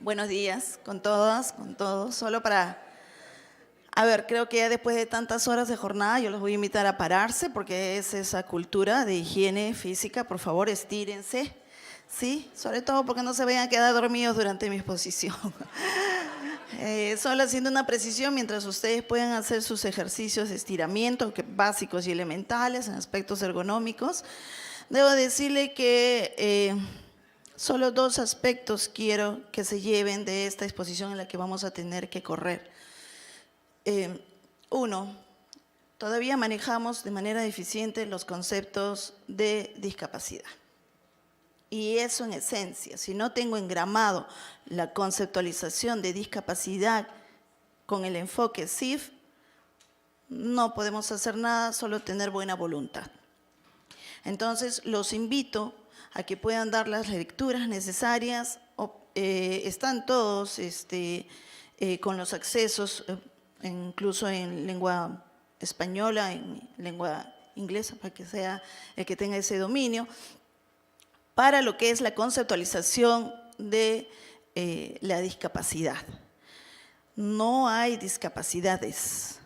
Buenos días con todas, con todos. Solo para, creo que ya después de tantas horas de jornada yo los voy a invitar a pararse porque es esa cultura de higiene física. Por favor, estírense, ¿sí? Sobre todo porque no se vayan a quedar dormidos durante mi exposición. Solo haciendo una precisión, mientras ustedes puedan hacer sus ejercicios de estiramiento básicos y elementales en aspectos ergonómicos, debo decirle que solo dos aspectos quiero que se lleven de esta exposición en la que vamos a tener que correr. Uno, todavía manejamos de manera deficiente los conceptos de discapacidad. Y eso en esencia, si no tengo engramado la conceptualización de discapacidad con el enfoque CIF, no podemos hacer nada, solo tener buena voluntad. Entonces, los invito a que puedan dar las lecturas necesarias. Están todos con los accesos, incluso en lengua española, en lengua inglesa, para que sea el que tenga ese dominio, para lo que es la conceptualización de la discapacidad. No hay discapacidades,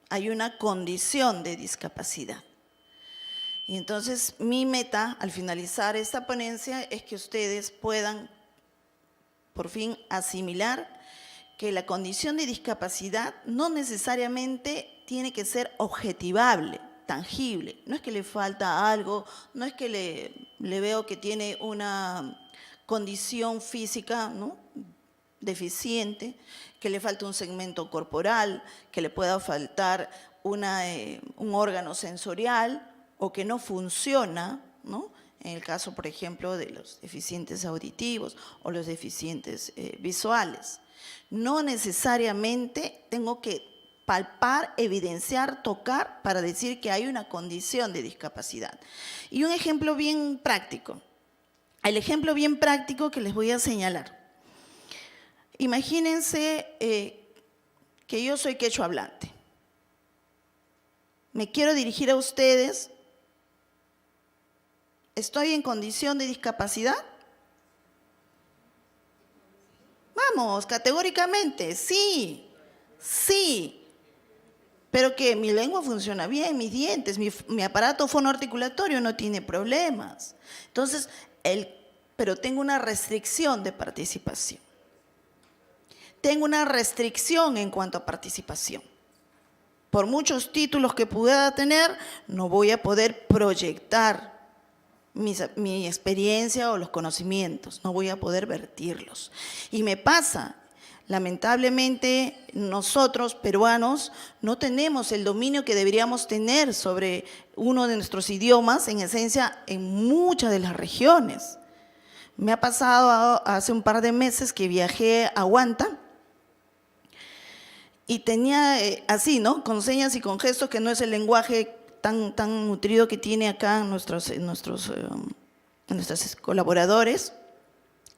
hay una condición de discapacidad. Y entonces mi meta al finalizar esta ponencia es que ustedes puedan por fin asimilar que la condición de discapacidad no necesariamente tiene que ser objetivable, tangible. No es que le falta algo, no es que le veo que tiene una condición física, ¿no?, deficiente, que le falta un segmento corporal, que le pueda faltar un órgano sensorial, o que no funciona, ¿no?, en el caso, por ejemplo, de los deficientes auditivos o los deficientes visuales. No necesariamente tengo que palpar, evidenciar, tocar para decir que hay una condición de discapacidad. Y un ejemplo bien práctico, el ejemplo bien práctico que les voy a señalar. Imagínense que yo soy quechua hablante. Me quiero dirigir a ustedes. ¿Estoy en condición de discapacidad? Vamos, categóricamente, sí, sí. Pero que mi lengua funciona bien, mis dientes, mi aparato fonoarticulatorio no tiene problemas. Entonces, pero tengo una restricción de participación. Tengo una restricción en cuanto a participación. Por muchos títulos que pueda tener, no voy a poder proyectar mi experiencia o los conocimientos, no voy a poder vertirlos. Y me pasa, lamentablemente, nosotros peruanos no tenemos el dominio que deberíamos tener sobre uno de nuestros idiomas, en esencia, en muchas de las regiones. Me ha pasado hace un par de meses que viajé a Huanta y tenía así, ¿no?, con señas y con gestos, que no es el lenguaje tan nutrido que tiene acá nuestros colaboradores,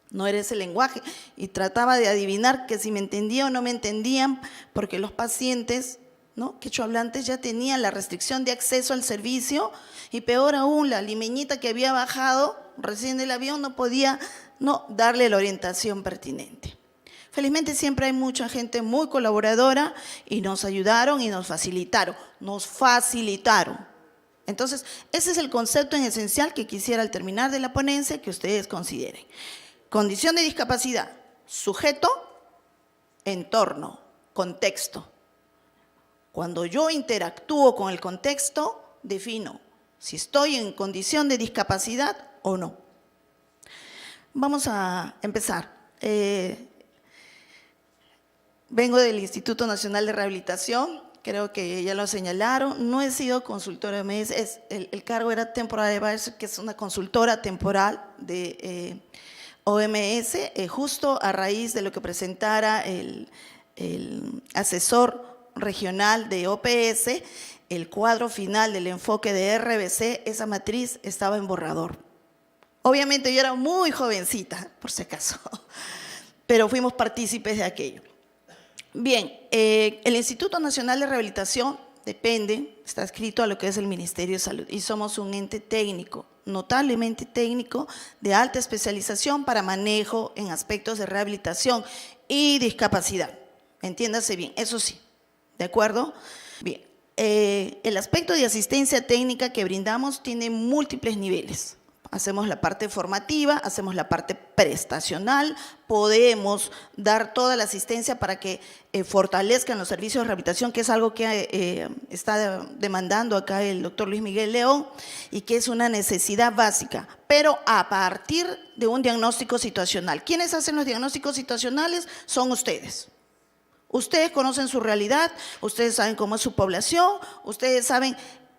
no era ese lenguaje, y trataba de adivinar que si me entendía o no me entendían, porque los pacientes, ¿no?, quechua hablantes ya tenían la restricción de acceso al servicio, y peor aún, la limeñita que había bajado recién del avión no podía darle la orientación pertinente. Felizmente siempre hay mucha gente muy colaboradora y nos ayudaron y nos facilitaron. Entonces, ese es el concepto en esencial que quisiera al terminar de la ponencia que ustedes consideren. Condición de discapacidad, sujeto, entorno, contexto. Cuando yo interactúo con el contexto, defino si estoy en condición de discapacidad o no. Vamos a empezar. Vengo del Instituto Nacional de Rehabilitación, creo que ya lo señalaron. No he sido consultora OMS, el cargo era Temporary Advisor, que es una consultora temporal de OMS, justo a raíz de lo que presentara el asesor regional de OPS, el cuadro final del enfoque de RBC, esa matriz estaba en borrador. Obviamente yo era muy jovencita, por si acaso, pero fuimos partícipes de aquello. Bien, el Instituto Nacional de Rehabilitación depende, está escrito a lo que es el Ministerio de Salud y somos un ente técnico, notablemente técnico, de alta especialización para manejo en aspectos de rehabilitación y discapacidad. Entiéndase bien, eso sí, ¿de acuerdo? Bien, el aspecto de asistencia técnica que brindamos tiene múltiples niveles. Hacemos la parte formativa, hacemos la parte prestacional, podemos dar toda la asistencia para que fortalezcan los servicios de rehabilitación, que es algo que está demandando acá el doctor Luis Miguel León y que es una necesidad básica, pero a partir de un diagnóstico situacional. ¿Quiénes hacen los diagnósticos situacionales? Son ustedes. Ustedes conocen su realidad, ustedes saben cómo es su población, ustedes saben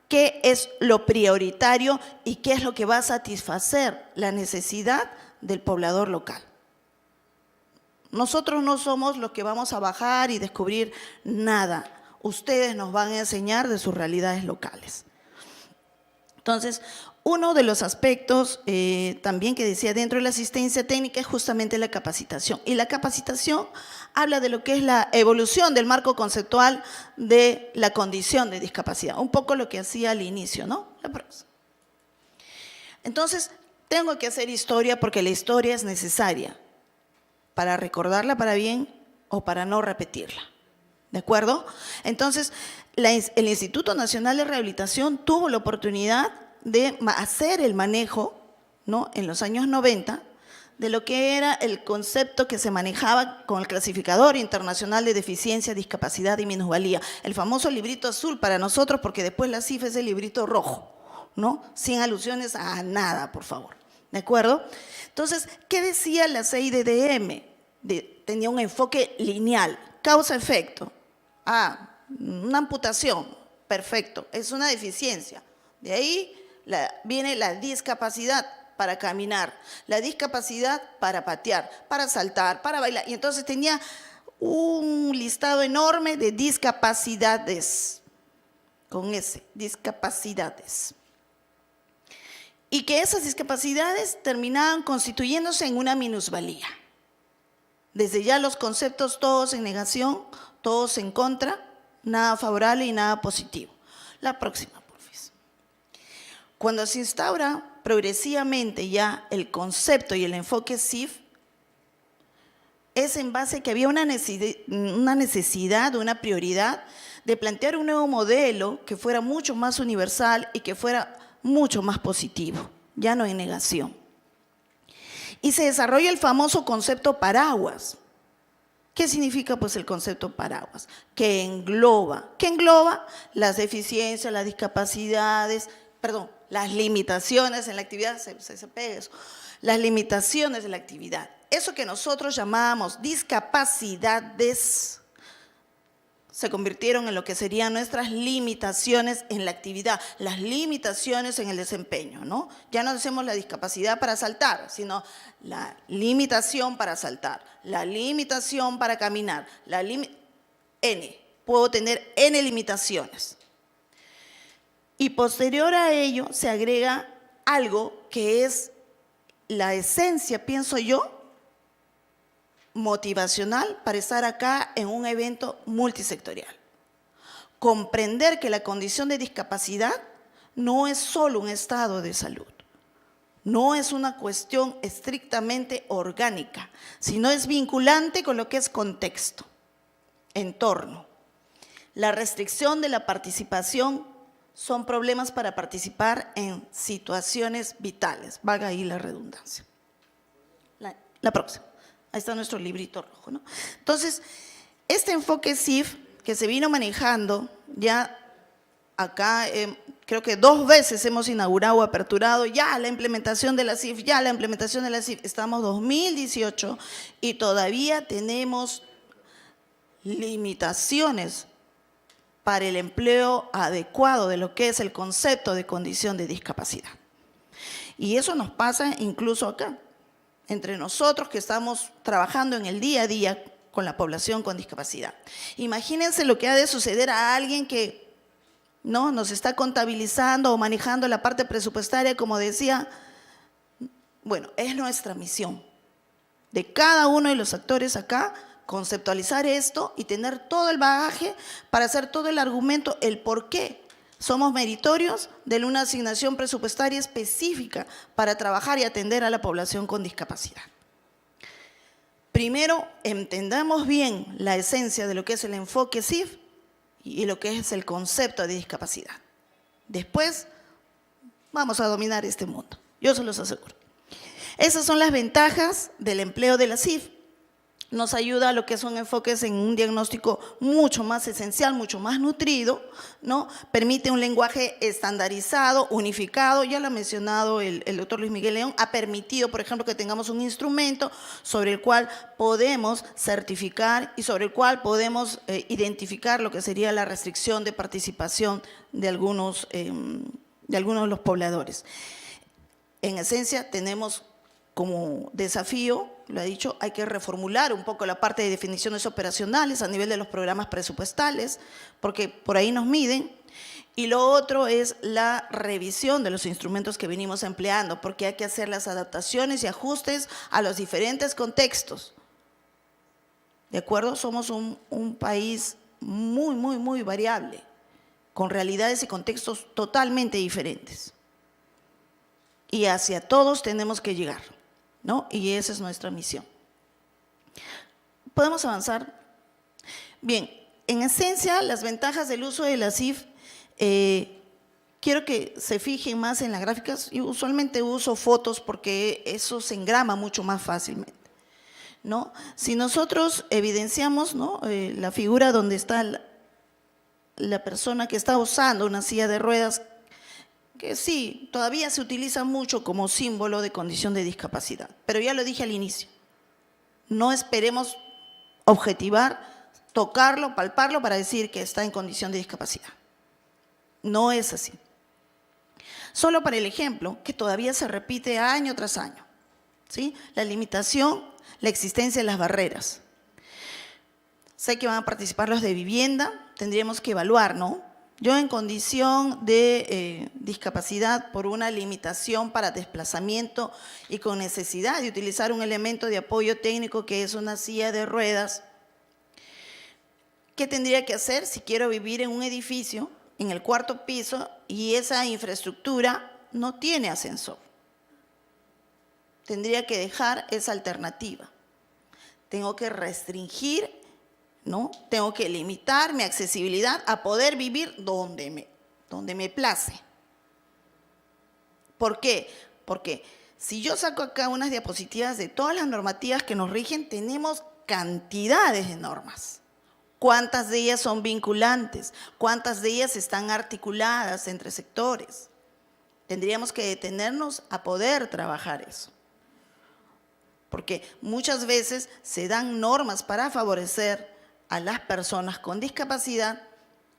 qué es lo prioritario y qué es lo que va a satisfacer la necesidad del poblador local. Nosotros no somos los que vamos a bajar y descubrir nada. Ustedes nos van a enseñar de sus realidades locales. Entonces, uno de los aspectos también que decía dentro de la asistencia técnica es justamente la capacitación. Y la capacitación habla de lo que es la evolución del marco conceptual de la condición de discapacidad. Un poco lo que hacía al inicio, ¿no? Entonces, tengo que hacer historia porque la historia es necesaria para recordarla para bien o para no repetirla. ¿De acuerdo? Entonces, el Instituto Nacional de Rehabilitación tuvo la oportunidad de hacer el manejo, ¿no?, en los años 90, de lo que era el concepto que se manejaba con el clasificador internacional de deficiencia, discapacidad y minusvalía. El famoso librito azul para nosotros, porque después la CIF es el librito rojo, ¿no? Sin alusiones a nada, por favor. ¿De acuerdo? Entonces, ¿qué decía la CIDDM? Tenía un enfoque lineal, causa-efecto. Una amputación, perfecto, es una deficiencia. De ahí viene la discapacidad para caminar, la discapacidad para patear, para saltar, para bailar. Y entonces tenía un listado enorme de discapacidades, con S, discapacidades. Y que esas discapacidades terminaban constituyéndose en una minusvalía. Desde ya los conceptos todos en negación, todos en contra, nada favorable y nada positivo. La próxima, por favor. Cuando se instaura progresivamente ya el concepto y el enfoque CIF, es en base a que había una necesidad, una prioridad de plantear un nuevo modelo que fuera mucho más universal y que fuera mucho más positivo, ya no en negación. Y se desarrolla el famoso concepto paraguas. ¿Qué significa pues el concepto paraguas? Que engloba las deficiencias, las discapacidades, las limitaciones en la actividad, se pega eso, las limitaciones de la actividad. Eso que nosotros llamábamos discapacidades se convirtieron en lo que serían nuestras limitaciones en la actividad, las limitaciones en el desempeño, ¿no? Ya no decimos la discapacidad para saltar, sino la limitación para saltar, la limitación para caminar, puedo tener N limitaciones. Y posterior a ello se agrega algo que es la esencia, pienso yo, motivacional para estar acá en un evento multisectorial. Comprender que la condición de discapacidad no es solo un estado de salud, no es una cuestión estrictamente orgánica, sino es vinculante con lo que es contexto, entorno. La restricción de la participación son problemas para participar en situaciones vitales, valga ahí la redundancia. La próxima. Ahí está nuestro librito rojo, ¿no? Entonces, este enfoque CIF que se vino manejando ya acá, creo que 2 veces hemos inaugurado o aperturado ya la implementación de la CIF, estamos 2018 y todavía tenemos limitaciones para el empleo adecuado de lo que es el concepto de condición de discapacidad. Y eso nos pasa incluso acá, entre nosotros que estamos trabajando en el día a día con la población con discapacidad. Imagínense lo que ha de suceder a alguien que no nos está contabilizando o manejando la parte presupuestaria, como decía. Bueno, es nuestra misión de cada uno de los actores acá conceptualizar esto y tener todo el bagaje para hacer todo el argumento, el por qué somos meritorios de una asignación presupuestaria específica para trabajar y atender a la población con discapacidad. Primero, entendamos bien la esencia de lo que es el enfoque CIF y lo que es el concepto de discapacidad. Después, vamos a dominar este mundo, yo se los aseguro. Esas son las ventajas del empleo de la CIF. Nos ayuda a lo que son enfoques en un diagnóstico mucho más esencial, mucho más nutrido, ¿no? Permite un lenguaje estandarizado, unificado, ya lo ha mencionado el doctor Luis Miguel León, ha permitido, por ejemplo, que tengamos un instrumento sobre el cual podemos certificar y sobre el cual podemos identificar lo que sería la restricción de participación de algunos de los pobladores. En esencia, tenemos como desafío, lo ha dicho, hay que reformular un poco la parte de definiciones operacionales a nivel de los programas presupuestales, porque por ahí nos miden. Y lo otro es la revisión de los instrumentos que venimos empleando, porque hay que hacer las adaptaciones y ajustes a los diferentes contextos. ¿De acuerdo? Somos un país muy variable, con realidades y contextos totalmente diferentes. Y hacia todos tenemos que llegar, ¿no? Y esa es nuestra misión. ¿Podemos avanzar? Bien, en esencia, las ventajas del uso de la CIF, quiero que se fijen más en las gráficas. Yo usualmente uso fotos porque eso se engrama mucho más fácilmente, ¿no? Si nosotros evidenciamos, ¿no?, la figura donde está la persona que está usando una silla de ruedas, que sí, todavía se utiliza mucho como símbolo de condición de discapacidad, pero ya lo dije al inicio, no esperemos objetivar, tocarlo, palparlo para decir que está en condición de discapacidad. No es así. Solo para el ejemplo, que todavía se repite año tras año, ¿sí? La limitación, la existencia de las barreras. Sé que van a participar los de vivienda, tendríamos que evaluar, ¿no? Yo en condición de discapacidad por una limitación para desplazamiento y con necesidad de utilizar un elemento de apoyo técnico que es una silla de ruedas, ¿qué tendría que hacer si quiero vivir en un edificio, en el 4º piso, y esa infraestructura no tiene ascensor? Tendría que dejar esa alternativa. Tengo que restringir, ¿no? Tengo que limitar mi accesibilidad a poder vivir donde me place. ¿Por qué? Porque si yo saco acá unas diapositivas de todas las normativas que nos rigen, tenemos cantidades de normas. ¿Cuántas de ellas son vinculantes? ¿Cuántas de ellas están articuladas entre sectores? Tendríamos que detenernos a poder trabajar eso. Porque muchas veces se dan normas para favorecer a las personas con discapacidad,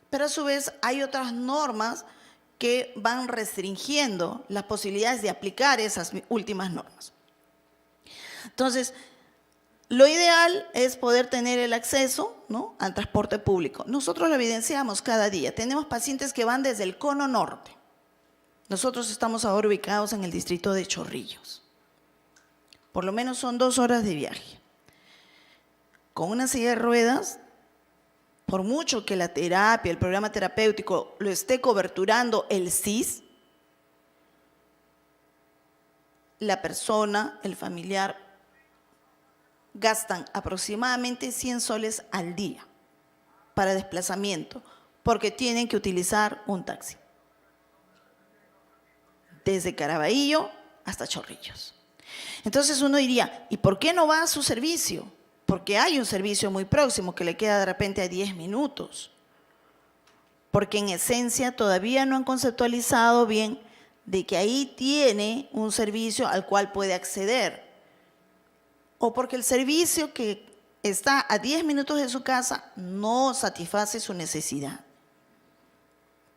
pero a su vez hay otras normas que van restringiendo las posibilidades de aplicar esas últimas normas. Entonces, lo ideal es poder tener el acceso, ¿no?, al transporte público. Nosotros lo evidenciamos cada día. Tenemos pacientes que van desde el cono norte. Nosotros estamos ahora ubicados en el distrito de Chorrillos. Por lo menos son 2 horas de viaje. Con una silla de ruedas, por mucho que la terapia, el programa terapéutico lo esté coberturando el CIS, la persona, el familiar, gastan aproximadamente 100 soles al día para desplazamiento, porque tienen que utilizar un taxi. Desde Caraballo hasta Chorrillos. Entonces uno diría, ¿y por qué no va a su servicio? Porque hay un servicio muy próximo que le queda de repente a 10 minutos. Porque en esencia todavía no han conceptualizado bien de que ahí tiene un servicio al cual puede acceder. O porque el servicio que está a 10 minutos de su casa no satisface su necesidad.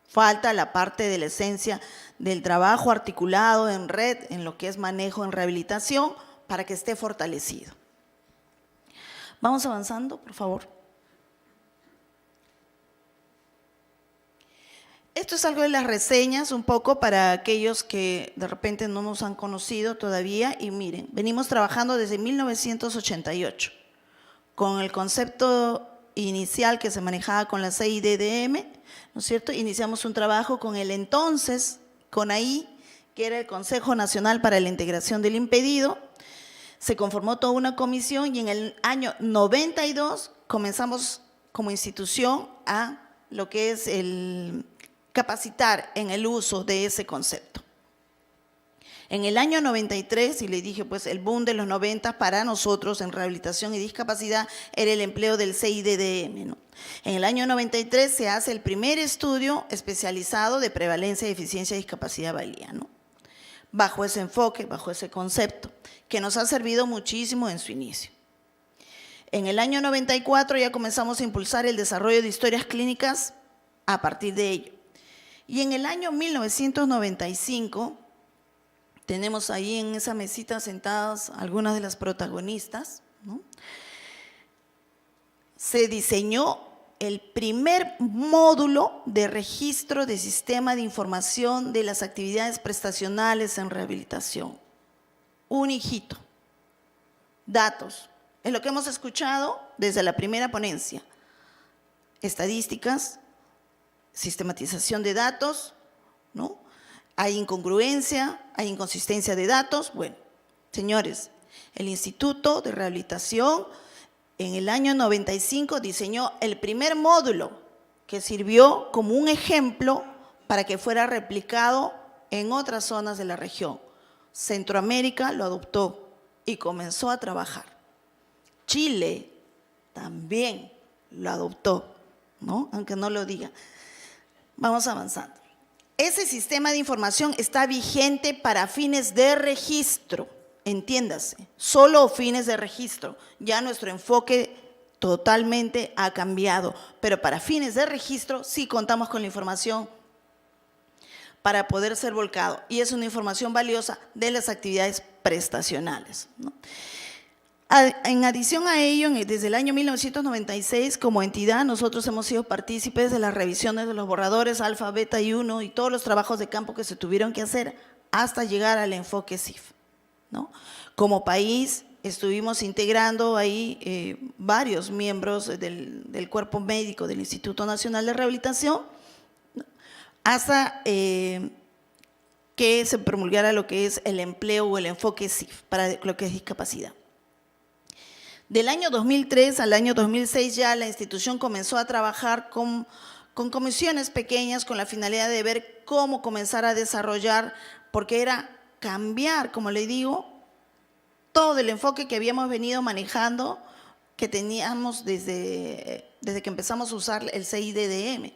Falta la parte de la esencia del trabajo articulado en red, en lo que es manejo en rehabilitación, para que esté fortalecido. Vamos avanzando, por favor. Esto es algo de las reseñas, un poco para aquellos que de repente no nos han conocido todavía. Y miren, venimos trabajando desde 1988 con el concepto inicial que se manejaba con la CIDDM, ¿no es cierto? Iniciamos un trabajo con el entonces CONAI, que era el Consejo Nacional para la Integración del Impedido. Se conformó toda una comisión y en el año 92 comenzamos como institución a lo que es el capacitar en el uso de ese concepto. En el año 93, y le dije, pues el boom de los 90 para nosotros en rehabilitación y discapacidad era el empleo del CIDDM, ¿no? En el año 93 se hace el primer estudio especializado de prevalencia, deficiencia, discapacidad, valía, ¿no? Bajo ese enfoque, bajo ese concepto, que nos ha servido muchísimo en su inicio. En el año 94 ya comenzamos a impulsar el desarrollo de historias clínicas a partir de ello. Y en el año 1995, tenemos ahí en esa mesita sentadas algunas de las protagonistas, ¿no? Se diseñó el primer módulo de registro de sistema de información de las actividades prestacionales en rehabilitación. Un hijito. Datos. Es lo que hemos escuchado desde la primera ponencia. Estadísticas, sistematización de datos, ¿no? Hay incongruencia, hay inconsistencia de datos. Bueno, señores, el Instituto de Rehabilitación en el año 95 diseñó el primer módulo que sirvió como un ejemplo para que fuera replicado en otras zonas de la región. Centroamérica lo adoptó y comenzó a trabajar. Chile también lo adoptó, ¿no? Aunque no lo diga. Vamos avanzando. Ese sistema de información está vigente para fines de registro, entiéndase, solo fines de registro. Ya nuestro enfoque totalmente ha cambiado, pero para fines de registro sí contamos con la información para poder ser volcado. Y es una información valiosa de las actividades prestacionales, ¿no? En adición a ello, desde el año 1996, como entidad, nosotros hemos sido partícipes de las revisiones de los borradores alfa, beta y 1 y todos los trabajos de campo que se tuvieron que hacer hasta llegar al enfoque CIF, ¿no? Como país estuvimos integrando ahí varios miembros del cuerpo médico del Instituto Nacional de Rehabilitación, ¿no? Hasta que se promulgara lo que es el empleo o el enfoque CIF para lo que es discapacidad. Del año 2003 al año 2006 ya la institución comenzó a trabajar con comisiones pequeñas con la finalidad de ver cómo comenzar a desarrollar, porque era cambiar, como le digo, todo el enfoque que habíamos venido manejando, que teníamos desde que empezamos a usar el CIDDM.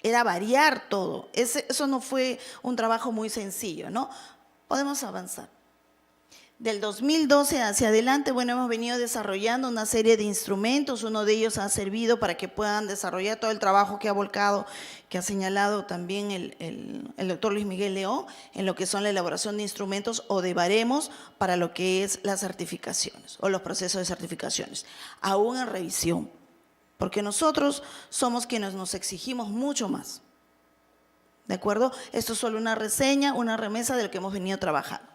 Era variar todo. Eso no fue un trabajo muy sencillo, ¿no? Podemos avanzar. Del 2012 hacia adelante, bueno, hemos venido desarrollando una serie de instrumentos. Uno de ellos ha servido para que puedan desarrollar todo el trabajo que ha volcado, que ha señalado también el doctor Luis Miguel León, en lo que son la elaboración de instrumentos o de baremos para lo que es las certificaciones o los procesos de certificaciones, aún en revisión, porque nosotros somos quienes nos exigimos mucho más. ¿De acuerdo? Esto es solo una reseña, una remesa de lo que hemos venido trabajando.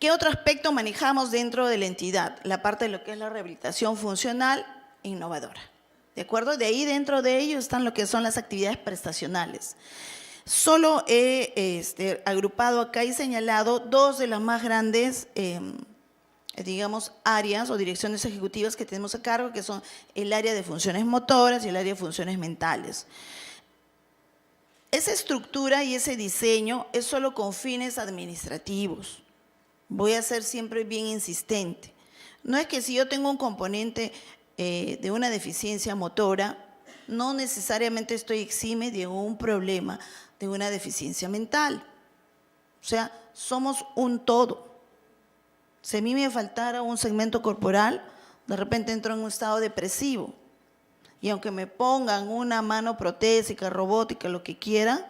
¿Qué otro aspecto manejamos dentro de la entidad? La parte de lo que es la rehabilitación funcional e innovadora. ¿De acuerdo? De ahí dentro de ello están lo que son las actividades prestacionales. Solo he agrupado acá y señalado dos de las más grandes, digamos, áreas o direcciones ejecutivas que tenemos a cargo, que son el área de funciones motoras y el área de funciones mentales. Esa estructura y ese diseño es solo con fines administrativos. Voy a ser siempre bien insistente. No es que si yo tengo un componente de una deficiencia motora, no necesariamente estoy exime de un problema de una deficiencia mental. O sea, somos un todo. Si a mí me faltara un segmento corporal, de repente entro en un estado depresivo. Y aunque me pongan una mano protésica, robótica, lo que quieran,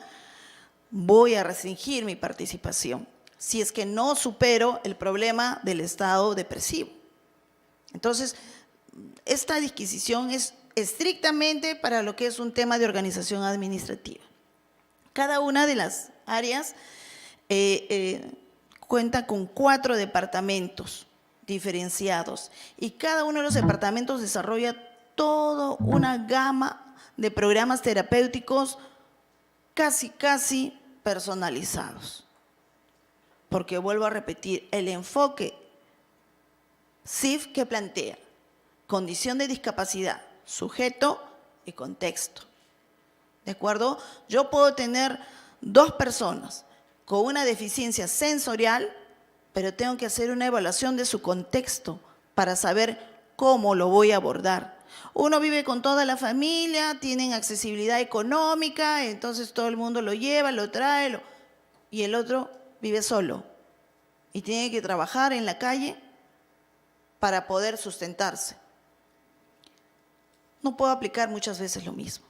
voy a restringir mi participación si es que no supero el problema del estado depresivo. Entonces, esta disquisición es estrictamente para lo que es un tema de organización administrativa. Cada una de las áreas cuenta con 4 departamentos, diferenciados. Y cada uno de los departamentos desarrolla toda una gama de programas terapéuticos casi personalizados. Porque vuelvo a repetir, el enfoque CIF que plantea condición de discapacidad, sujeto y contexto. ¿De acuerdo? Yo puedo tener 2 personas con una deficiencia sensorial, pero tengo que hacer una evaluación de su contexto para saber cómo lo voy a abordar. Uno vive con toda la familia, tienen accesibilidad económica, entonces todo el mundo lo lleva, lo trae, y el otro vive solo y tiene que trabajar en la calle para poder sustentarse. No puedo aplicar muchas veces lo mismo.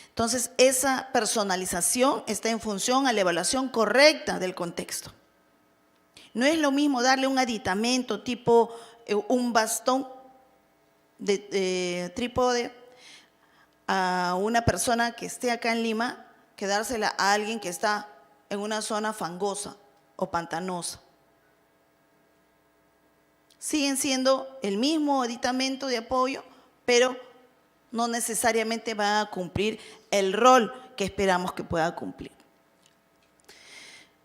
Entonces, esa personalización está en función a la evaluación correcta del contexto. No es lo mismo darle un aditamento tipo un bastón de trípode a una persona que esté acá en Lima que dársela a alguien que está en una zona fangosa o pantanosa. Siguen siendo el mismo aditamento de apoyo, pero no necesariamente van a cumplir el rol que esperamos que pueda cumplir.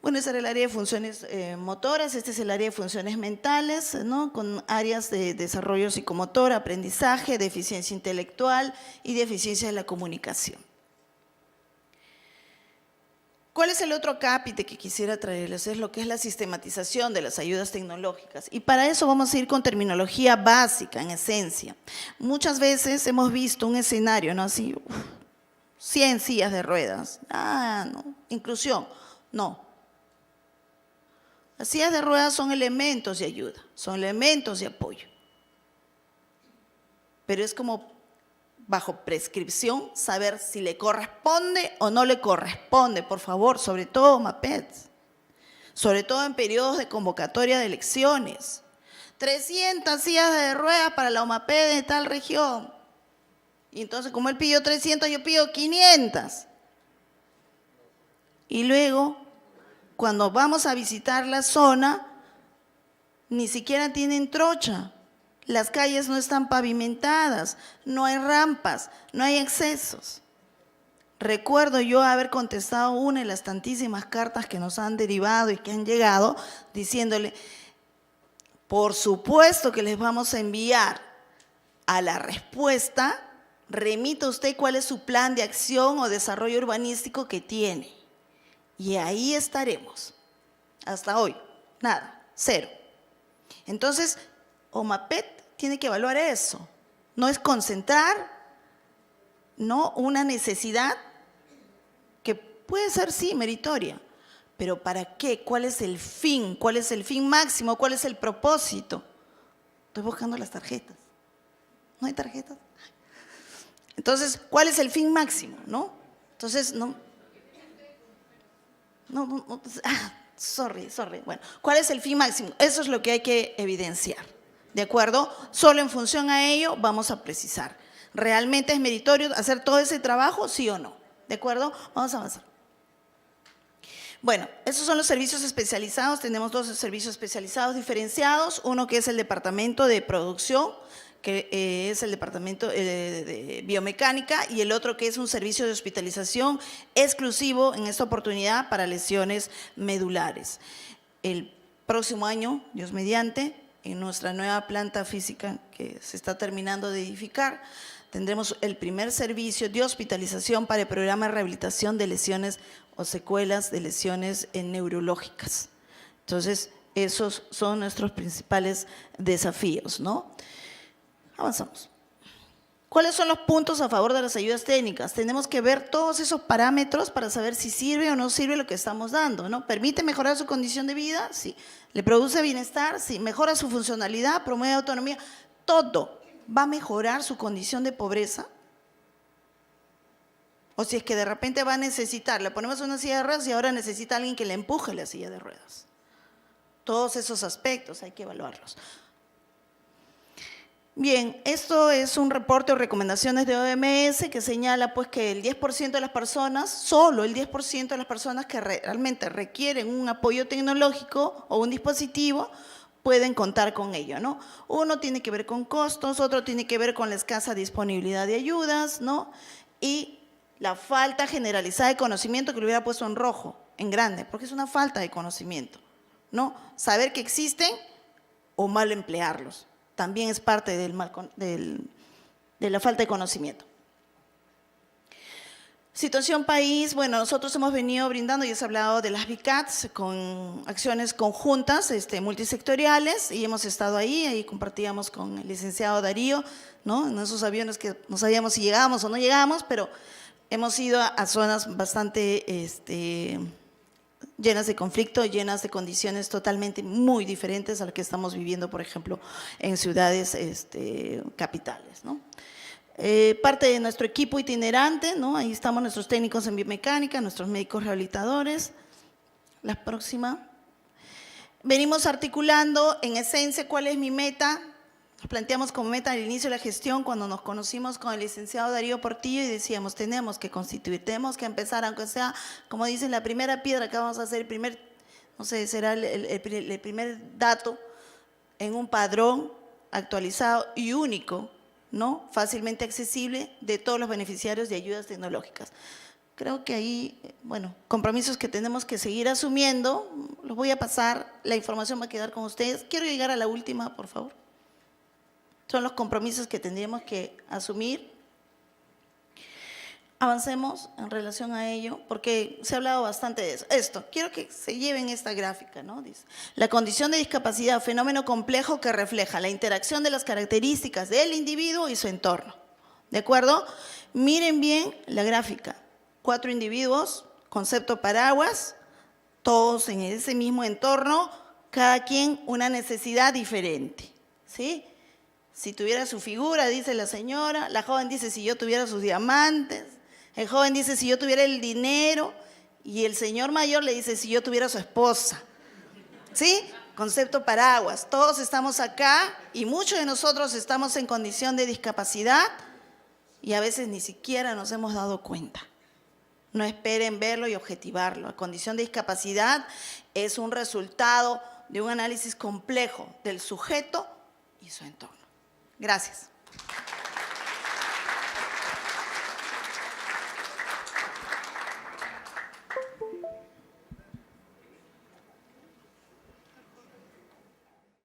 Bueno, ese era el área de funciones motoras, este es el área de funciones mentales, ¿no? Con áreas de desarrollo psicomotor, aprendizaje, deficiencia intelectual y deficiencia de la comunicación. ¿Cuál es el otro cápite que quisiera traerles? Es lo que es la sistematización de las ayudas tecnológicas. Y para eso vamos a ir con terminología básica, en esencia. Muchas veces hemos visto un escenario, ¿no? Así, 100 sillas de ruedas. No, inclusión. No. Las sillas de ruedas son elementos de ayuda, son elementos de apoyo. Pero es como bajo prescripción, saber si le corresponde o no le corresponde, por favor, sobre todo MAPEDs, sobre todo en periodos de convocatoria de elecciones. 300 sillas de ruedas para la OMAPED de tal región. Y entonces, como él pidió 300, yo pido 500. Y luego, cuando vamos a visitar la zona, ni siquiera tienen trocha. Las calles no están pavimentadas, no hay rampas, no hay accesos. Recuerdo yo haber contestado una de las tantísimas cartas que nos han derivado y que han llegado, diciéndole, por supuesto que les vamos a enviar a la respuesta, remita usted cuál es su plan de acción o desarrollo urbanístico que tiene. Y ahí estaremos. Hasta hoy, nada, 0. Entonces, OMAPED tiene que evaluar eso. No es concentrar, no una necesidad que puede ser, sí, meritoria. Pero ¿para qué? ¿Cuál es el fin? ¿Cuál es el fin máximo? ¿Cuál es el propósito? Estoy buscando las tarjetas. ¿No hay tarjetas? Entonces, ¿cuál es el fin máximo? ¿No? Entonces, sorry. Bueno, ¿cuál es el fin máximo? Eso es lo que hay que evidenciar. ¿De acuerdo? Solo en función a ello vamos a precisar. ¿Realmente es meritorio hacer todo ese trabajo? ¿Sí o no? ¿De acuerdo? Vamos a avanzar. Bueno, esos son los servicios especializados. Tenemos 2 servicios especializados diferenciados. Uno que es el departamento de producción, que es el departamento de biomecánica, y el otro que es un servicio de hospitalización exclusivo en esta oportunidad para lesiones medulares. El próximo año, Dios mediante, en nuestra nueva planta física que se está terminando de edificar, tendremos el primer servicio de hospitalización para el programa de rehabilitación de lesiones o secuelas de lesiones neurológicas. Entonces, esos son nuestros principales desafíos, ¿no? Avanzamos. ¿Cuáles son los puntos a favor de las ayudas técnicas? Tenemos que ver todos esos parámetros para saber si sirve o no sirve lo que estamos dando, ¿no? ¿Permite mejorar su condición de vida? Sí. ¿Le produce bienestar? Sí. ¿Mejora su funcionalidad? ¿Promueve autonomía? Todo. ¿Va a mejorar su condición de pobreza? O si es que de repente va a necesitar, le ponemos una silla de ruedas y ahora necesita alguien que le empuje la silla de ruedas. Todos esos aspectos hay que evaluarlos. Bien, esto es un reporte o recomendaciones de OMS que señala pues que el 10% de las personas, solo el 10% de las personas que realmente requieren un apoyo tecnológico o un dispositivo, pueden contar con ello, ¿no? Uno tiene que ver con costos, otro tiene que ver con la escasa disponibilidad de ayudas, ¿no? Y la falta generalizada de conocimiento, que lo hubiera puesto en rojo, en grande, porque es una falta de conocimiento, ¿no? Saber que existen o mal emplearlos, también es parte de la falta de conocimiento. Situación país, bueno, nosotros hemos venido brindando, ya se ha hablado de las BICATs, con acciones conjuntas, multisectoriales, y hemos estado ahí compartíamos con el licenciado Darío, ¿no? En esos aviones que no sabíamos si llegábamos o no llegábamos, pero hemos ido a zonas bastante llenas de conflicto, llenas de condiciones totalmente muy diferentes a las que estamos viviendo, por ejemplo, en ciudades capitales, ¿no? Parte de nuestro equipo itinerante, ¿no? Ahí estamos nuestros técnicos en biomecánica, nuestros médicos rehabilitadores. La próxima. Venimos articulando, en esencia, cuál es mi meta. Nos planteamos como meta al inicio de la gestión, cuando nos conocimos con el licenciado Darío Portillo y decíamos, tenemos que constituir, tenemos que empezar, aunque sea, como dicen, la primera piedra que vamos a hacer, el primer, no sé, será el primer dato en un padrón actualizado y único, ¿no? Fácilmente accesible de todos los beneficiarios de ayudas tecnológicas. Creo que ahí, bueno, compromisos que tenemos que seguir asumiendo, los voy a pasar, la información va a quedar con ustedes. Quiero llegar a la última, por favor. Son los compromisos que tendríamos que asumir. Avancemos en relación a ello, porque se ha hablado bastante de eso. Esto, quiero que se lleven esta gráfica, ¿no? Dice, la condición de discapacidad, fenómeno complejo que refleja la interacción de las características del individuo y su entorno. ¿De acuerdo? Miren bien la gráfica. 4 individuos, concepto paraguas, todos en ese mismo entorno, cada quien una necesidad diferente, ¿sí? Si tuviera su figura, dice la señora, la joven dice si yo tuviera sus diamantes, el joven dice si yo tuviera el dinero y el señor mayor le dice si yo tuviera su esposa. ¿Sí? Concepto paraguas. Todos estamos acá y muchos de nosotros estamos en condición de discapacidad y a veces ni siquiera nos hemos dado cuenta. No esperen verlo y objetivarlo. La condición de discapacidad es un resultado de un análisis complejo del sujeto y su entorno. Gracias.